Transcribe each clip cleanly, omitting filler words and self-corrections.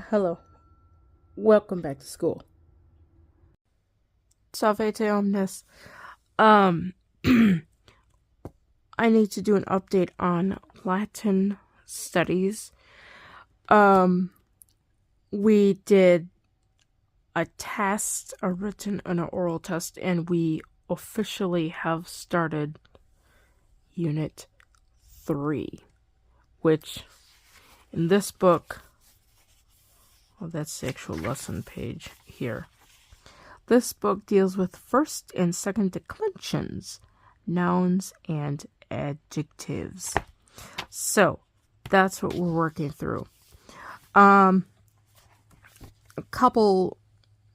Hello. Welcome back to school. Salvete omnes. Um, I need to do an update on Latin studies. We did a test, a written and an oral test, and we officially have started Unit 3, which in this book, well, that's the actual lesson page here. This book deals with first and second declensions, nouns and adjectives. So that's what we're working through. A couple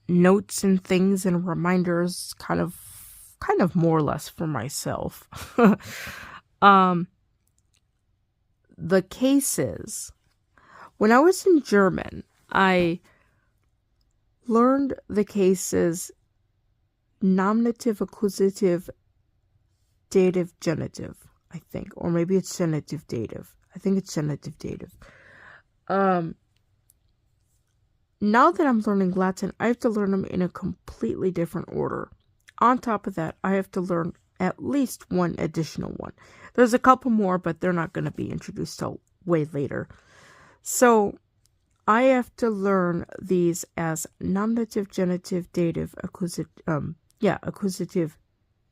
notes and things and reminders, kind of more or less for myself. The cases. When I was in German, I learned the cases nominative, accusative, dative, genitive, I think. Or maybe it's genitive, dative. I think it's genitive, dative. Now that I'm learning Latin, I have to learn them in a completely different order. On top of that, I have to learn at least one additional one. There's a couple more, but they're not going to be introduced till way later. So I have to learn these as nominative, genitive, dative, accusative,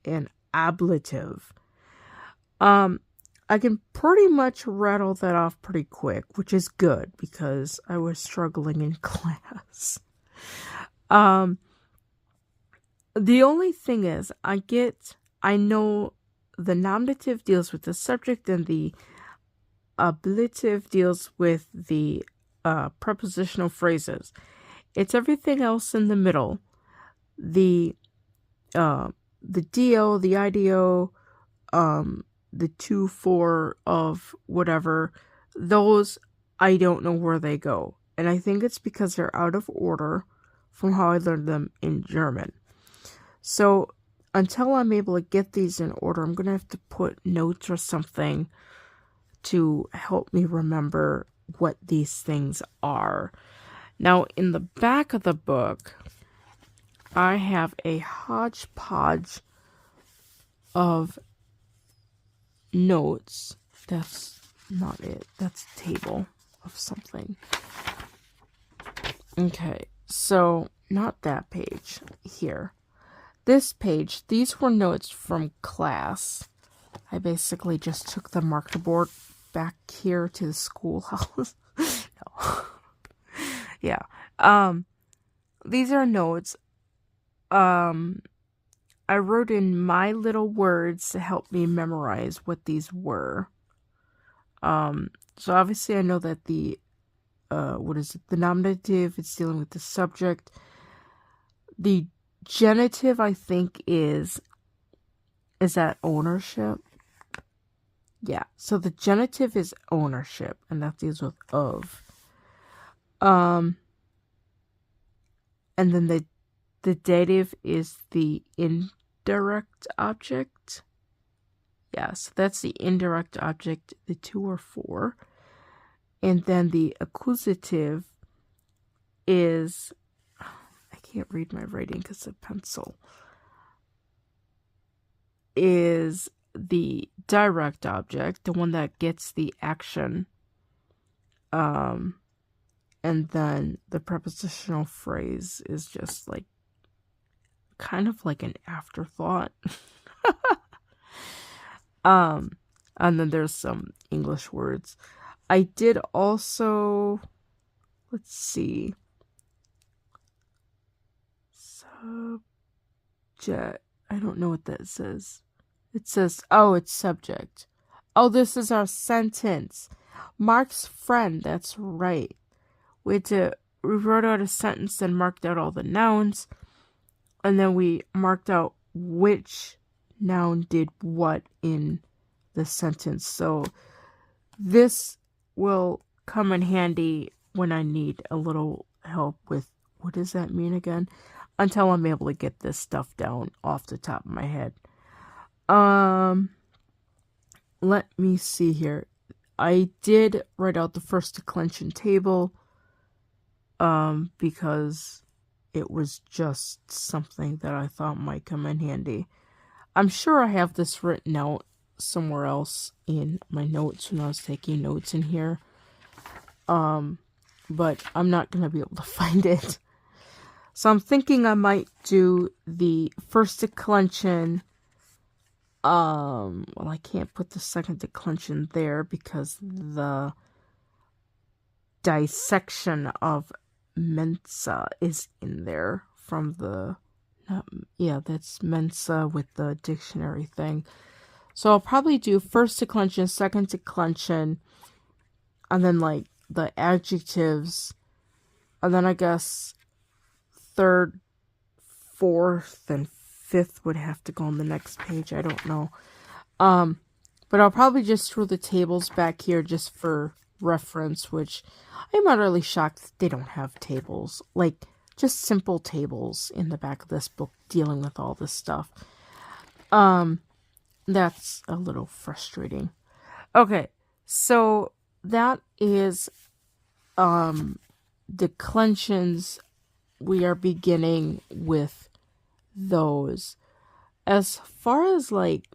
and ablative. I can pretty much rattle that off pretty quick, which is good because I was struggling in class. The only thing is, I know the nominative deals with the subject and the ablative deals with the prepositional phrases. It's everything else in the middle. The DO, the IDO, the 2, 4 of whatever, those I don't know where they go. And I think it's because they're out of order from how I learned them in German. So until I'm able to get these in order, I'm going to have to put notes or something to help me remember what these things are. Now, in the back of the book, I have a hodgepodge of notes. That's not it. That's a table of something. Okay, so not that page here. This page, these were notes from class. I basically just took the marker board back here to the schoolhouse. No. Yeah. These are notes. I wrote in my little words to help me memorize what these were. So obviously I know that the the nominative, it's dealing with the subject. The genitive, I think, is that ownership? Yeah, so the genitive is ownership, and that deals with of. And then the dative is the indirect object. Yeah, so that's the indirect object, the 2 or 4. And then the accusative is, I can't read my writing because of pencil, is the direct object, the one that gets the action. And then the prepositional phrase is just like, kind of like an afterthought. And then there's some English words. I did also, let's see, subject, I don't know what that says. It says, oh, it's subject. Oh, this is our sentence. Mark's friend, that's right. We wrote out a sentence and marked out all the nouns. And then we marked out which noun did what in the sentence. So this will come in handy when I need a little help with, what does that mean again? Until I'm able to get this stuff down off the top of my head. Let me see here. I did write out the first declension table. because it was just something that I thought might come in handy. I'm sure I have this written out somewhere else in my notes when I was taking notes in here. But I'm not going to be able to find it. So I'm thinking I might do the first declension. Well, I can't put the second declension there because the dissection of Mensa is in there from the, yeah, that's Mensa with the dictionary thing. So I'll probably do first declension, second declension, and then like the adjectives, and then I guess third, fourth, and fifth would have to go on the next page. I don't know. But I'll probably just throw the tables back here just for reference, which I'm utterly shocked that they don't have tables. Like, just simple tables in the back of this book dealing with all this stuff. That's a little frustrating. Okay, so that is declensions. We are beginning with those. As far as like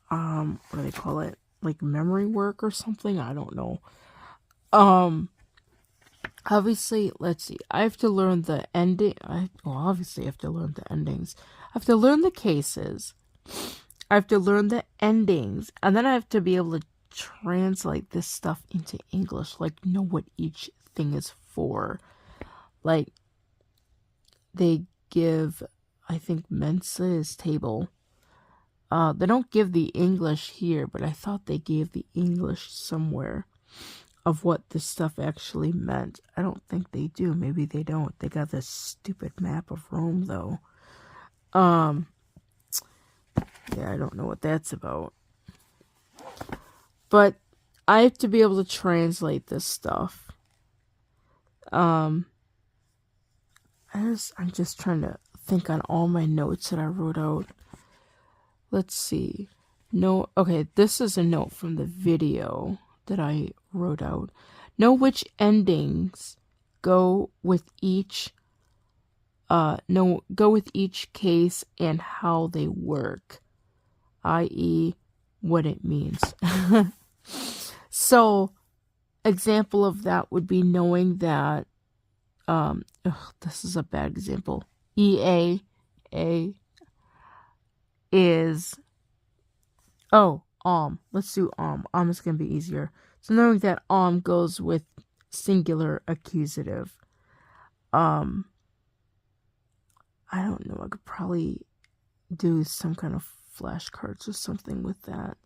what do they call it? Like memory work or something? I don't know. Obviously, let's see. I have to learn the ending. Obviously I have to learn the endings. I have to learn the cases. I have to learn the endings, and then I have to be able to translate this stuff into English, like know what each thing is for. Like, they give, I think Mensa is table. They don't give the English here, but I thought they gave the English somewhere of what this stuff actually meant. I don't think they do. Maybe they don't. They got this stupid map of Rome, though. Yeah, I don't know what that's about. But I have to be able to translate this stuff. I'm just trying to think on all my notes that I wrote out. Let's see. No, okay, this is a note from the video that I wrote out. Know which endings go with each case and how they work, i.e. what it means. So, example of that would be knowing that this is a bad example. EA is let's do is gonna be easier. So knowing that goes with singular accusative. I don't know, I could probably do some kind of flashcards or something with that.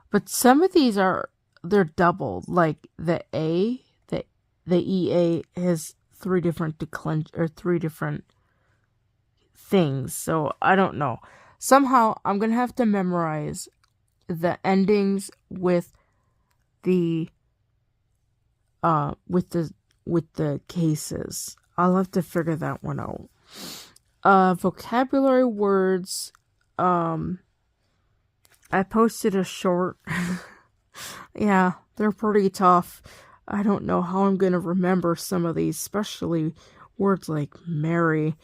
But some of these they're doubled. Like the EA has three different things. So I don't know. Somehow I'm gonna have to memorize the endings with the cases. I'll have to figure that one out. Vocabulary words. I posted a short. Yeah, they're pretty tough. I don't know how I'm gonna remember some of these, especially words like Mary.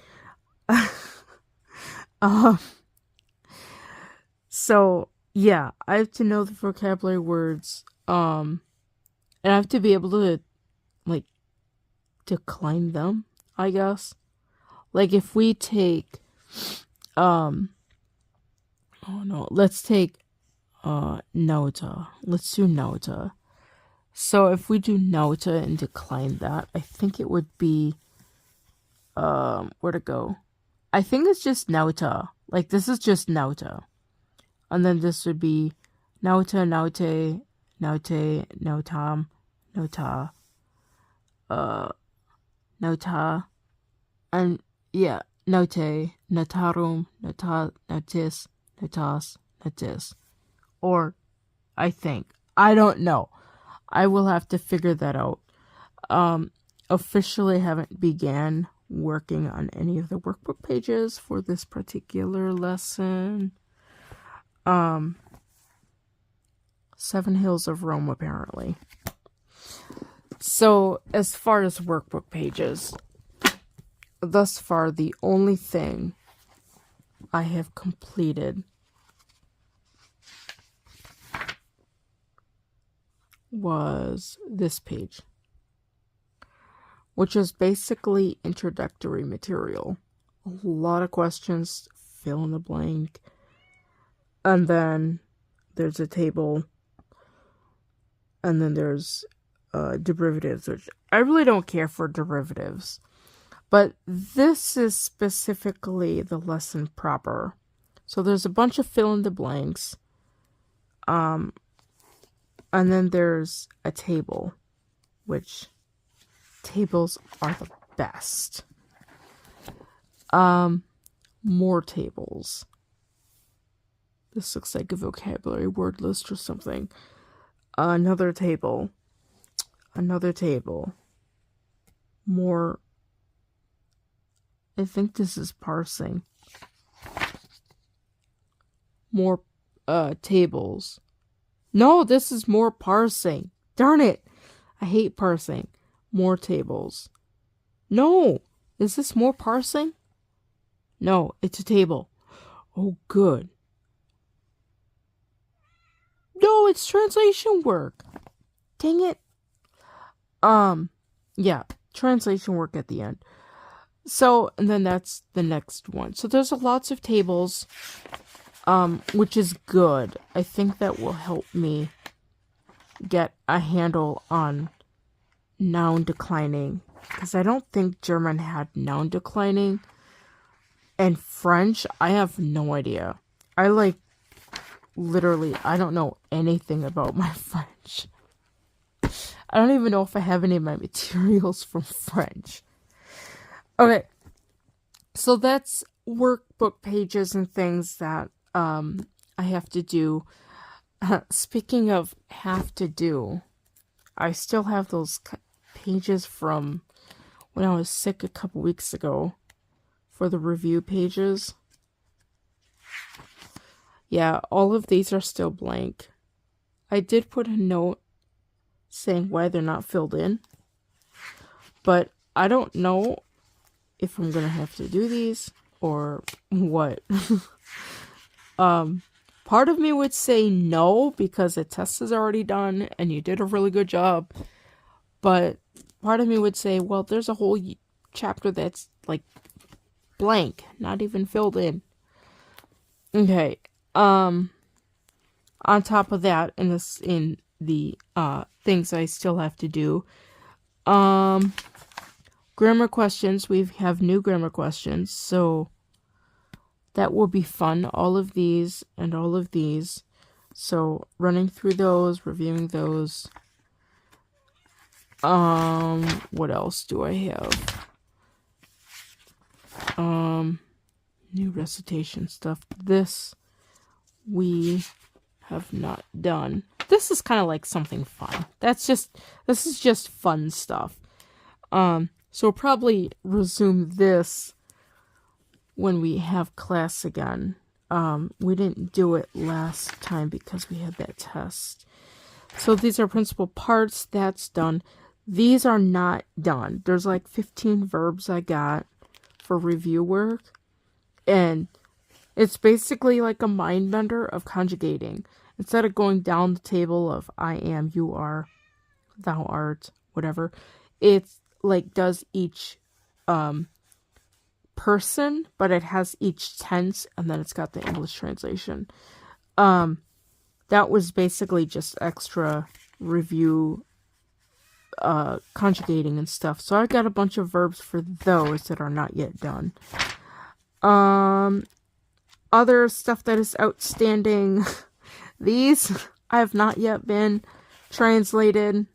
So yeah, I have to know the vocabulary words. And I have to be able to like decline them, I guess. Like if we take let's take Nauta. Let's do Nauta. So if we do Nauta and decline that, I think it would be where to go? I think it's just Nauta. Like this is just Nauta. And then this would be Nauta, Naute, Naute, Nautam, Nauta, Nauta, and yeah, Naute, Natarum, Nata, Nautis, Natas, Natis. Or, I think. I don't know. I will have to figure that out. Officially haven't began working on any of the workbook pages for this particular lesson. 7 Hills of Rome, apparently. So, as far as workbook pages, thus far, the only thing I have completed was this page, which is basically introductory material. A lot of questions, fill in the blank, and then there's a table, and then there's derivatives, which I really don't care for derivatives, but this is specifically the lesson proper. So there's a bunch of fill in the blanks, and then there's a table, which tables are the best. More tables. This looks like a vocabulary word list or something. Another table. Another table. More. I think this is parsing. More tables. No, this is more parsing. Darn it. I hate parsing. More tables. No. Is this more parsing? No, it's a table. Oh, good. No, it's translation work. Dang it. Yeah, translation work at the end. So, and then that's the next one. So there's lots of tables, which is good. I think that will help me get a handle on noun declining, because I don't think German had noun declining. And French, I have no idea. Literally, I don't know anything about my French. I don't even know if I have any of my materials from French. Okay, so that's workbook pages and things that I have to do. Speaking of have to do, I still have those pages from when I was sick a couple weeks ago for the review pages. Yeah, all of these are still blank. I did put a note saying why they're not filled in, but I don't know if I'm gonna have to do these or what. Part of me would say no, because the test is already done and you did a really good job, but part of me would say, well, there's a whole chapter that's like blank, not even filled in. Okay. On top of that, in the things I still have to do, grammar questions. We have new grammar questions, so that will be fun. All of these and all of these. So running through those, reviewing those. What else do I have? New recitation stuff. This we have not done. This is kind of like something fun. This is just fun stuff. So we'll probably resume this when we have class again. We didn't do it last time because we had that test. So these are principal parts. That's done. These are not done. There's like 15 verbs I got for review work. And it's basically like a mind bender of conjugating. Instead of going down the table of I am, you are, thou art, whatever, it's like does each person, but it has each tense, and then it's got the English translation. That was basically just extra review conjugating and stuff. So I got a bunch of verbs for those that are not yet done. Other stuff that is outstanding. These have not yet been translated.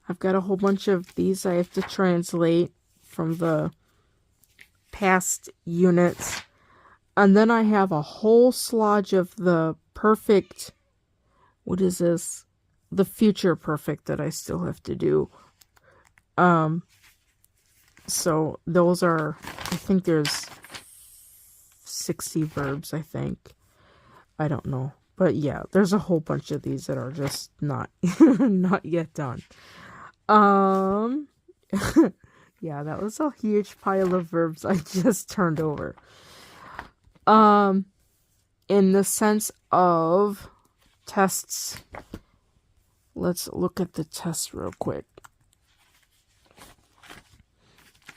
I've got a whole bunch of these I have to translate from the past units. And then I have a whole slodge of the perfect, what is this? The future perfect that I still have to do. So those are, I think there's 60 verbs, I think. I don't know. But yeah, there's a whole bunch of these that are just not not yet done. Yeah, that was a huge pile of verbs I just turned over. In the sense of tests, let's look at the test real quick.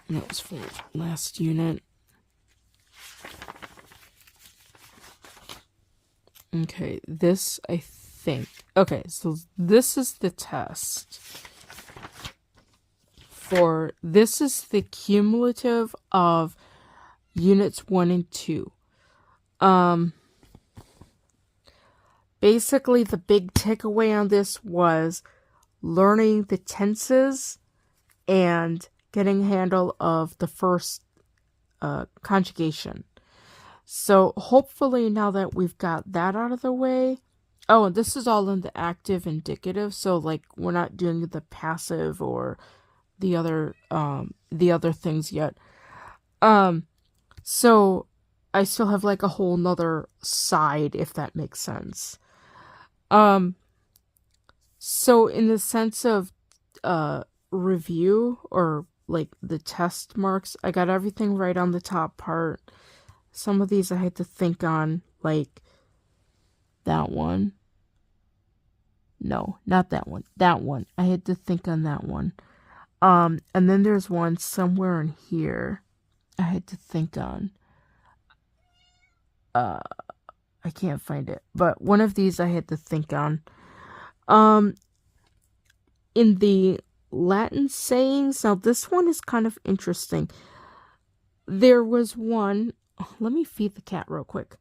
That was for last unit. Okay, this I think. Okay, so this is the test. This is the cumulative of units 1 and 2. Basically, the big takeaway on this was learning the tenses and getting a handle of the first conjugation. So hopefully now that we've got that out of the way. Oh, and this is all in the active indicative, so like we're not doing the passive or the other things yet. So I still have like a whole nother side, if that makes sense. So in the sense of review or like the test marks, I got everything right on the top part. Some of these I had to think on, like that one. No, not that one. That one. I had to think on that one. And then there's one somewhere in here I had to think on. I can't find it. But one of these I had to think on. In the Latin sayings, now this one is kind of interesting. There was one. Let me feed the cat real quick.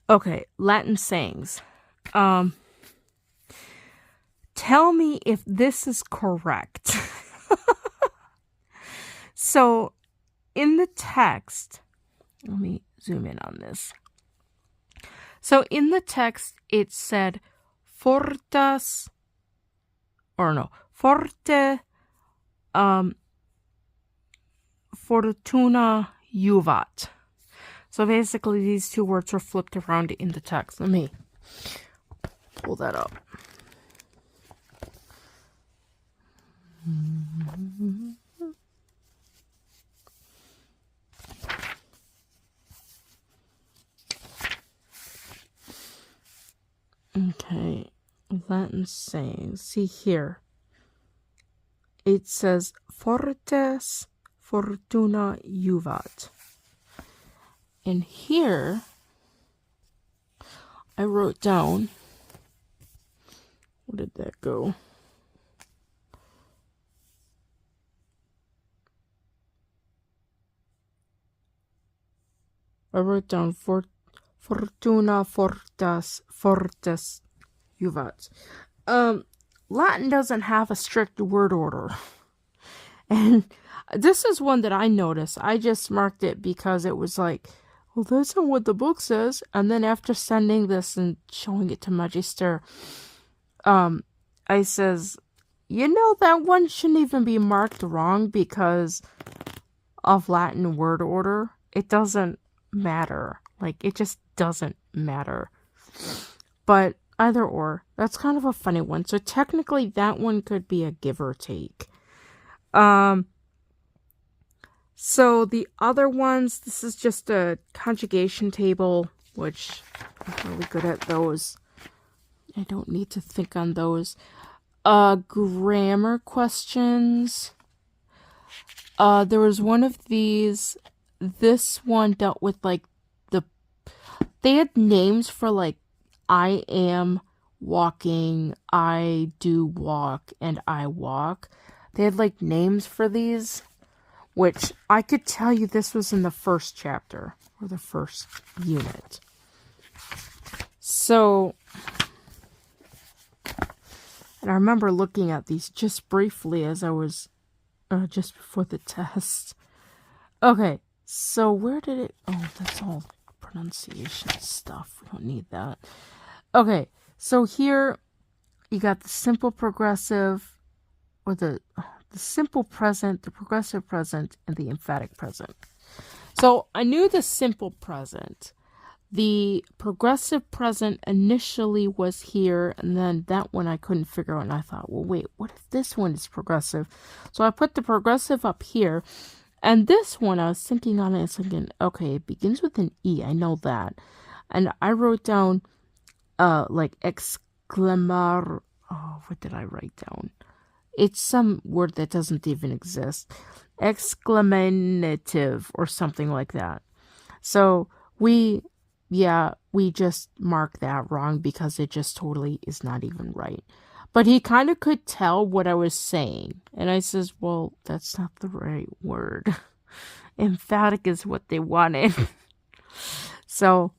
Okay, Latin sayings. Tell me if this is correct. So, in the text, let me zoom in on this. So, in the text, it said, forte, fortuna juvat. So basically these two words are flipped around in the text. Let me pull that up. Okay, Latin saying. See here. It says fortes fortuna juvat. And here, I wrote down, where did that go? I wrote down fortuna fortes juvat. Latin doesn't have a strict word order. And this is one that I noticed. I just marked it because it was like, well, that's not what the book says. And then after sending this and showing it to Magister, I says, that one shouldn't even be marked wrong because of Latin word order. It doesn't matter. Like, it just doesn't matter. But either or, that's kind of a funny one. So technically that one could be a give or take. So the other ones, this is just a conjugation table, which I'm really good at those. I don't need to think on those. Grammar questions. There was one of these. This one dealt with like they had names for like I am walking, I do walk, and I walk. They had like names for these, which I could tell you this was in the first chapter or the first unit. So, and I remember looking at these just briefly as I was just before the test. Okay, so where did it? Oh, that's all pronunciation stuff. We don't need that. Okay, so here you got the simple progressive, or the simple present, the progressive present, and the emphatic present. So I knew the simple present. the progressive present initially was here, and then that one I couldn't figure out, and I thought, well, wait, what if this one is progressive? So I put the progressive up here, and this one I was thinking on it, thinking, okay, it begins with an E, I know that. And I wrote down, like, exclamar, oh, what did I write down? It's some word that doesn't even exist. Exclamative or something like that. So we just marked that wrong because it just totally is not even right. But he kind of could tell what I was saying. And I says, well, that's not the right word. Emphatic is what they wanted. So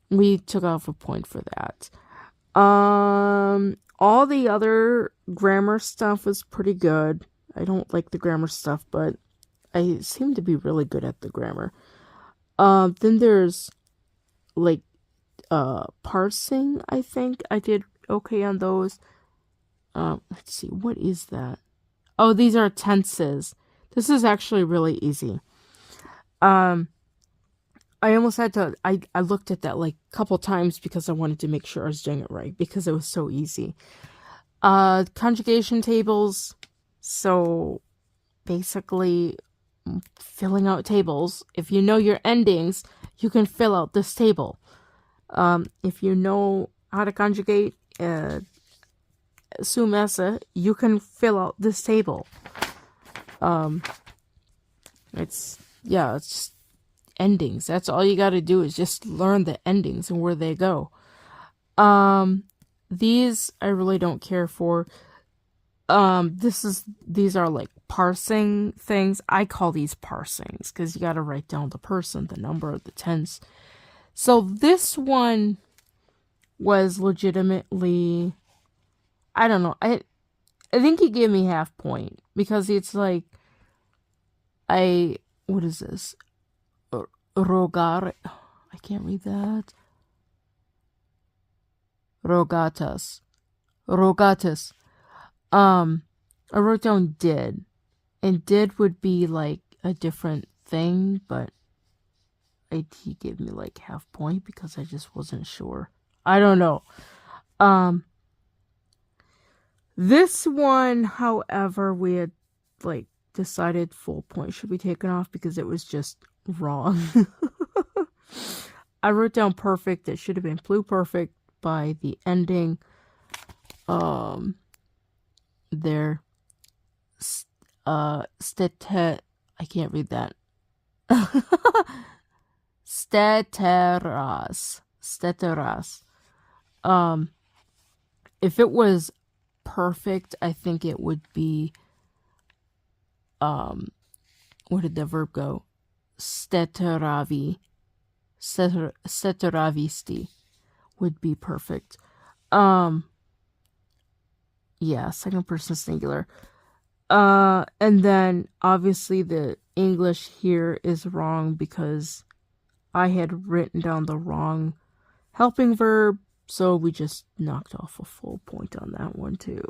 we took off a point for that. All the other grammar stuff was pretty good. I don't like the grammar stuff, but I seem to be really good at the grammar. Then there's like parsing, I think. I did okay on those. Let's see, what is that? Oh, these are tenses. This is actually really easy. I almost had to, I looked at that like a couple times because I wanted to make sure I was doing it right because it was so easy. Conjugation tables. So basically filling out tables. If you know your endings, you can fill out this table. If you know how to conjugate sumesa, you can fill out this table. It's just endings. That's all you got to do is just learn the endings and where they go. These I really don't care for. These are like parsing things. I call these parsings because you got to write down the person, the number, the tense. So this one was legitimately, I don't know. I think he gave me half point because it's like, what is this? Rogar, I can't read that. Rogatus. I wrote down did, and did would be like a different thing, but he gave me like half point because I just wasn't sure. I don't know. This one, however, we had like decided full point should be taken off because it was just wrong. I wrote down perfect. It should have been pluperfect by the ending. There. I can't read that. Steteras. If it was perfect, I think it would be, where did the verb go? Steteravisti would be perfect. Second person singular. And then obviously the English here is wrong because I had written down the wrong helping verb, so we just knocked off a full point on that one too.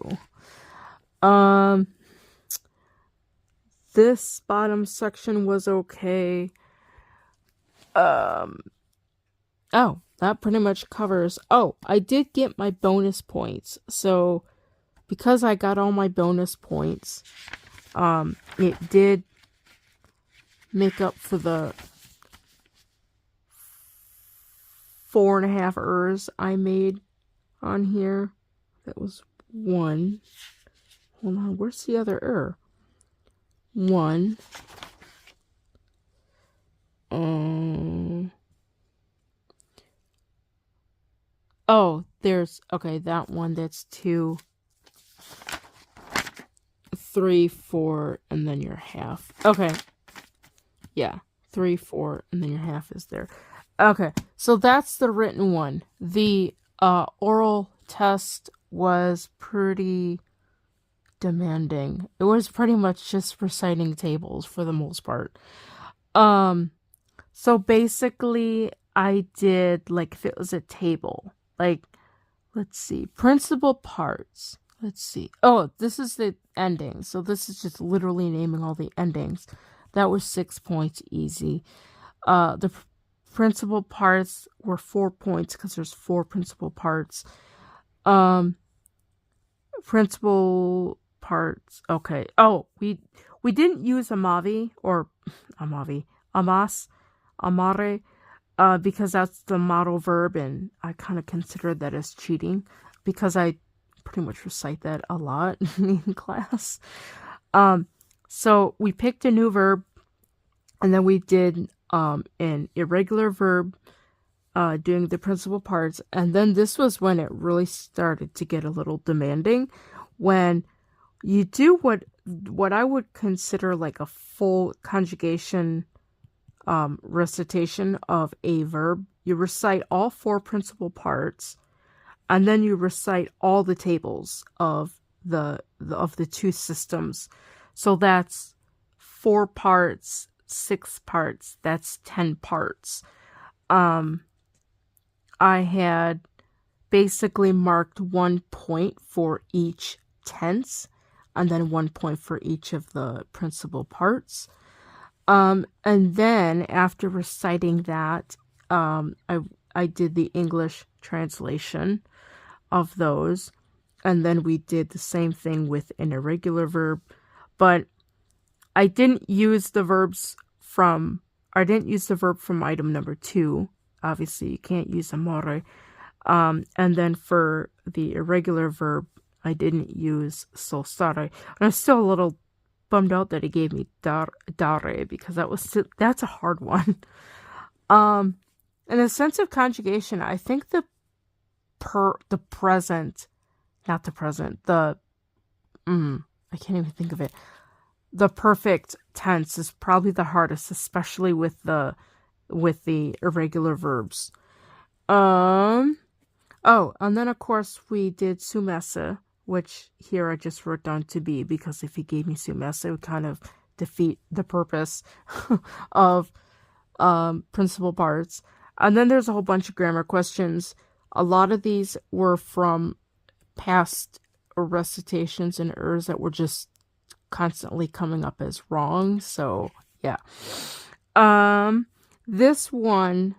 This bottom section was okay. That pretty much covers. Oh, I did get my bonus points. So because I got all my bonus points, it did make up for the 4.5 errors I made on here. That was 1. Hold on, where's the other error? 1. Oh, there's, okay, that one, that's 2, 3, 4, and then your half. Okay. Yeah, 3, 4, and then your half is there. Okay, so that's the written one. The oral test was pretty demanding. It was pretty much just reciting tables for the most part. So basically I did, like, if it was a table, like, let's see, principal parts. Let's see. Oh, this is the ending. So this is just literally naming all the endings. That was 6 points, easy. The principal parts were 4 points because there's 4 principal parts. Principal parts. Okay. Oh, we didn't use amavi or amas, amare, because that's the modal verb, and I kind of consider that as cheating because I pretty much recite that a lot in class. So we picked a new verb, and then we did an irregular verb doing the principal parts, and then this was when it really started to get a little demanding, when you do what I would consider like a full conjugation recitation of a verb. You recite all 4 principal parts, and then you recite all the tables of the 2 systems. So that's 4 parts, 6 parts, that's 10 parts. I had basically marked 1 point for each tense, and then 1 point for each of the principal parts. And then after reciting that, I did the English translation of those, and then we did the same thing with an irregular verb, but I didn't use the verb from item number 2. Obviously, you can't use amore. And then for the irregular verb, I didn't use solstare. And I'm still a little bummed out that he gave me dare, because that's a hard one. In a sense of conjugation, I think the present, not the present, I can't even think of it. The perfect tense is probably the hardest, especially with the irregular verbs. Oh, and then of course we did sumese, which here I just wrote down to be, because if he gave me sumese, it would kind of defeat the purpose of principal parts. And then there's a whole bunch of grammar questions. A lot of these were from past recitations and errors that were just constantly coming up as wrong. So yeah. This one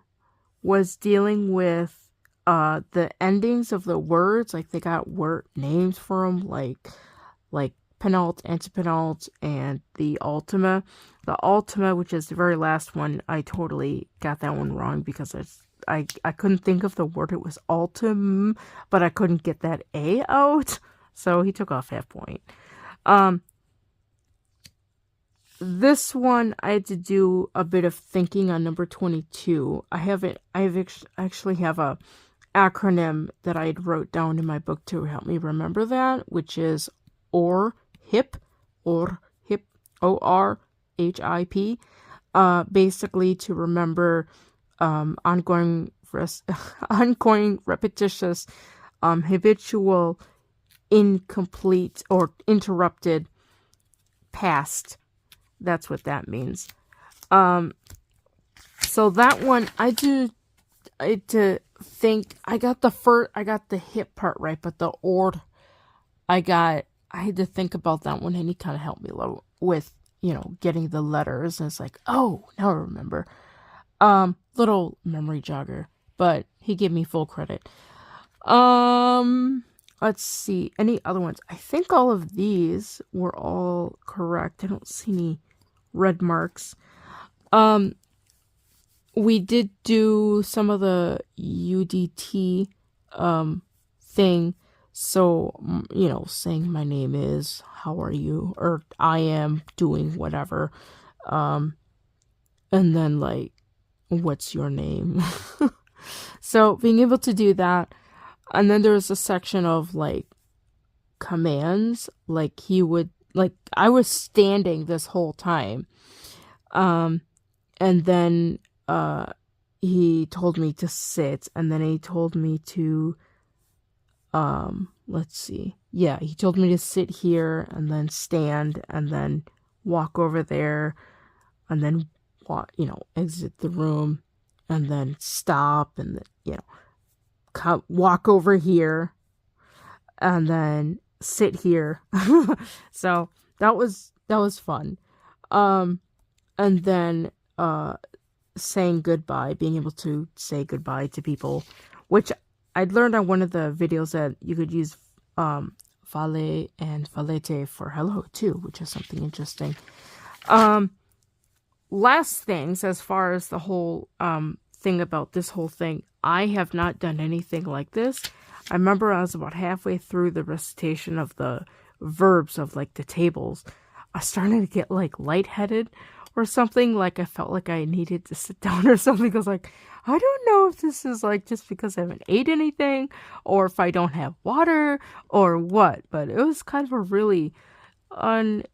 was dealing with the endings of the words. Like, they got word names for them, like penult, antepenult, and the ultima. The ultima, which is the very last one, I totally got that one wrong because I couldn't think of the word. It was ultim, but I couldn't get that A out, so he took off half point. This one, I had to do a bit of thinking on number 22. I actually have a acronym that I wrote down in my book to help me remember that, which is ORHIP, ORHIP, basically to remember ongoing repetitious, habitual, incomplete, or interrupted past. That's what that means. So that one, I had to think. I got the hip part right, but the I had to think about that one, and he kind of helped me with, getting the letters. And it's like, oh, now I remember. Little memory jogger, but he gave me full credit. Let's see, any other ones? I think all of these were all correct. I don't see any red marks. We did do some of the UDT thing. So, saying my name is, how are you? Or I am doing whatever. And then like, what's your name? So being able to do that. And then there's a section of like commands. Like I was standing this whole time. And then he told me to sit, and then he told me to let's see. Yeah, he told me to sit here and then stand and then walk over there and then exit the room and then stop and then, walk over here and then sit here. So that was fun. And then saying goodbye, being able to say goodbye to people, which I'd learned on one of the videos that you could use vale and valete for hello too, which is something interesting. Last things, as far as the whole thing about this whole thing, I have not done anything like this. I remember I was about halfway through the recitation of the verbs of like the tables. I started to get like lightheaded or something. Like I felt like I needed to sit down or something. Because like, I don't know if this is like just because I haven't ate anything or if I don't have water or what. But it was kind of a really it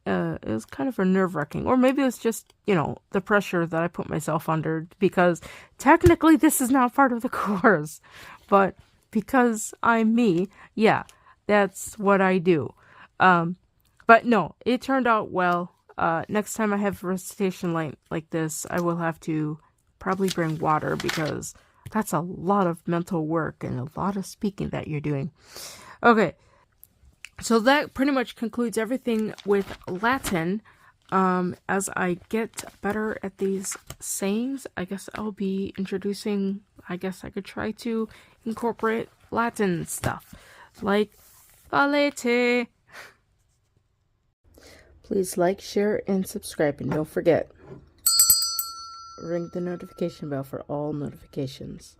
was kind of a nerve-wracking, or maybe it's just, you know, the pressure that I put myself under, because technically this is not part of the course, but because I'm me, yeah, that's what I do. But no, it turned out well. Next time I have a recitation like this, I will have to probably bring water, because that's a lot of mental work and a lot of speaking that you're doing. Okay. So that pretty much concludes everything with Latin. As I get better at these sayings, I guess I'll be introducing, I guess I could try to incorporate Latin stuff, like valete. Please like, share, and subscribe, and don't forget, ring the notification bell for all notifications.